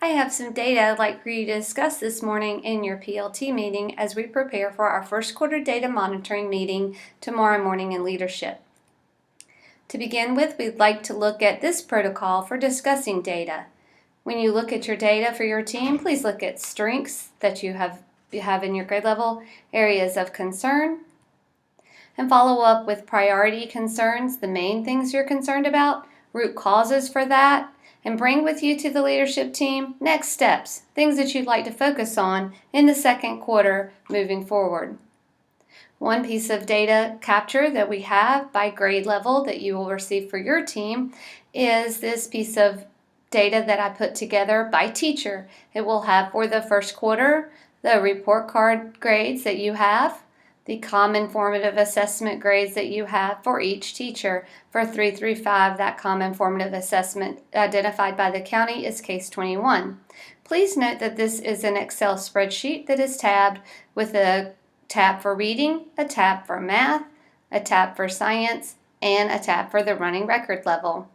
I have some data I'd like for you to discuss this morning in your PLT meeting as we prepare for our first quarter data monitoring meeting tomorrow morning in leadership. To begin with, we'd like to look at this protocol for discussing data. When you look at your data for your team, please look at strengths that you have in your grade level, areas of concern, and follow up with priority concerns, the main things you're concerned about, root causes for that, and bring with you to the leadership team next steps, things that you'd like to focus on in the second quarter moving forward. One piece of data capture that we have by grade level that you will receive for your team is this piece of data that I put together by teacher. It will have for the first quarter the report card grades that you have, the common formative assessment grades that you have for each teacher. For 3 through 5, that common formative assessment identified by the county is Case 21. Please note that this is an Excel spreadsheet that is tabbed with a tab for reading, a tab for math, a tab for science, and a tab for the running record level.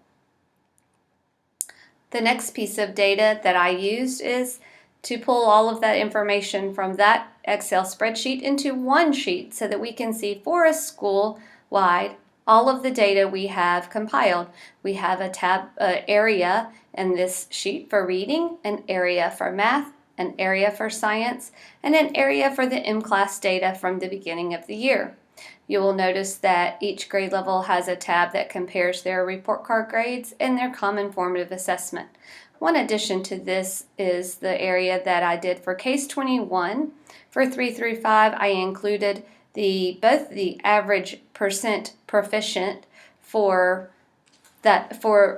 The next piece of data that I used is to pull all of that information from that Excel spreadsheet into one sheet so that we can see for a school-wide all of the data we have compiled. We have a tab area in this sheet for reading, an area for math, an area for science, and an area for the M-Class data from the beginning of the year. You will notice that each grade level has a tab that compares their report card grades and their common formative assessment. One addition to this is the area that I did for Case 21. For 3 through 5, I included both the average percent proficient for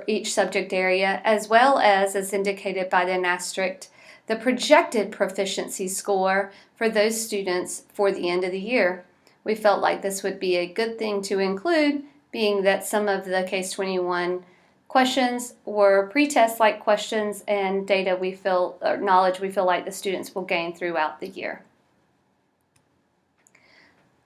each subject area, as well as indicated by the asterisk, the projected proficiency score for those students for the end of the year. We felt like this would be a good thing to include, being that some of the Case 21 questions were pre-test like questions and knowledge we feel like the students will gain throughout the year.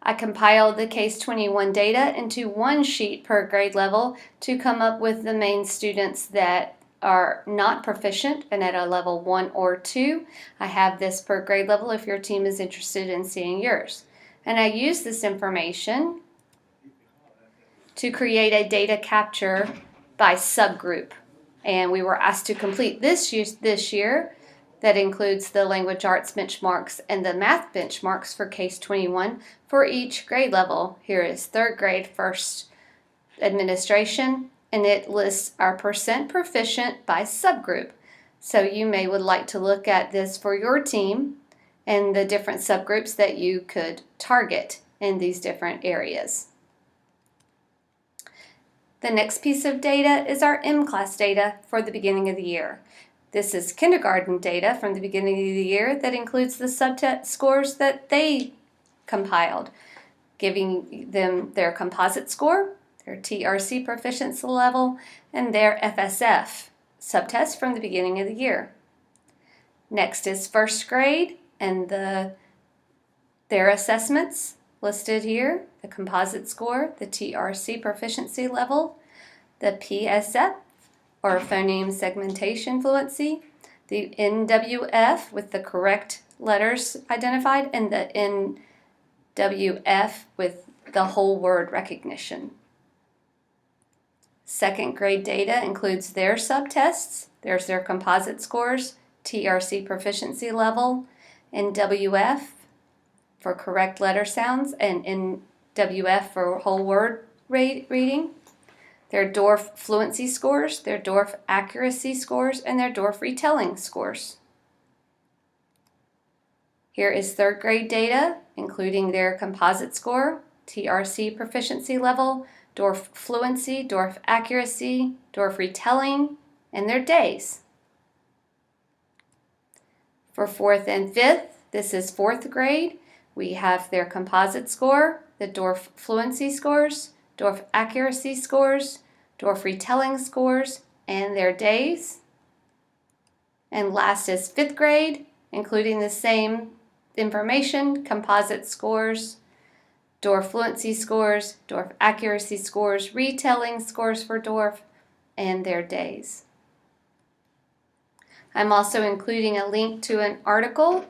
I compiled the Case 21 data into one sheet per grade level to come up with the main students that are not proficient and at a level 1 or 2. I have this per grade level if your team is interested in seeing yours. And I use this information to create a data capture by subgroup. And we were asked to complete this year. That includes the language arts benchmarks and the math benchmarks for Case 21 for each grade level. Here is 3rd grade first administration, and it lists our percent proficient by subgroup. So you would like to look at this for your team and the different subgroups that you could target in these different areas. The next piece of data is our M-Class data for the beginning of the year. This is kindergarten data from the beginning of the year that includes the subtest scores that they compiled, giving them their composite score, their TRC proficiency level, and their FSF subtest from the beginning of the year. Next is first grade and their assessments listed here, the composite score, the TRC proficiency level, the PSF, or phoneme segmentation fluency, the NWF with the correct letters identified, and the NWF with the whole word recognition. Second grade data includes their subtests. There's their composite scores, TRC proficiency level, NWF for correct letter sounds, and NWF for whole word reading, their Dorf fluency scores, their Dorf accuracy scores, and their Dorf retelling scores. Here is 3rd grade data, including their composite score, TRC proficiency level, Dorf fluency, Dorf accuracy, Dorf retelling, and their days. For 4th and 5th, this is 4th grade. We have their composite score, the Dorf fluency scores, Dorf accuracy scores, Dorf retelling scores, and their days. And last is 5th grade, including the same information, composite scores, Dorf fluency scores, Dorf accuracy scores, retelling scores for Dorf, and their days. I'm also including a link to an article